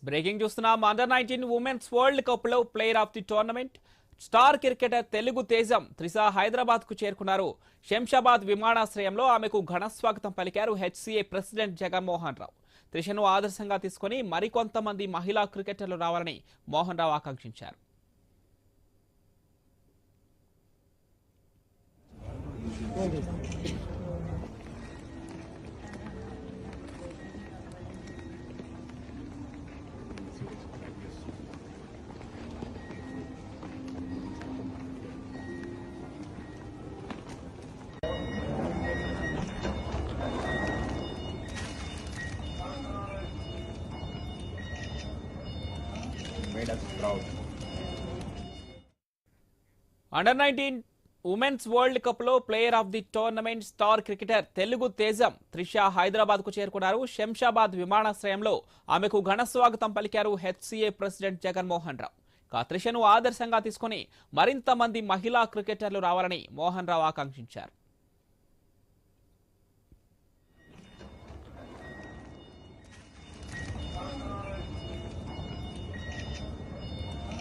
Breaking చూస్తున్నాం. Under-19 women's world cup లో player of the tournament star cricketer Telugu తేజం త్రిష హైదరాబాద్ కు చేరుకున్నారు. శంషాబాద్ విమానాశ్రయంలో ఆమెకు ఘన స్వాగతం పలికారు హెచ్సిఏ ప్రెసిడెంట్ జగన్మోహన్ రావు. త్రిషను ఆదర్శంగా తీసుకుని మరికొంతమంది మహిళా క్రికెటర్లు రావాలని మోహన్ రావు ఆకాంక్షించారు. అండర్-19 ఉమెన్స్ వరల్డ్ కప్ లో player of the tournament star cricketer Telugu తేజం త్రిష హైదరాబాద్ కు చేరుకున్నారు. శంషాబాద్ విమానాశ్రయంలో ఆమెకు ఘన స్వాగతం పలికారు హెచ్సిఏ ప్రెసిడెంట్ జగన్మోహన్ రావు. త్రిషను ఆదర్శంగా తీసుకుని మరింత మంది మహిళా క్రికెటర్లు రావాలని మోహన్ రావు ఆకాంక్షించారు. శ్రీకాకుళం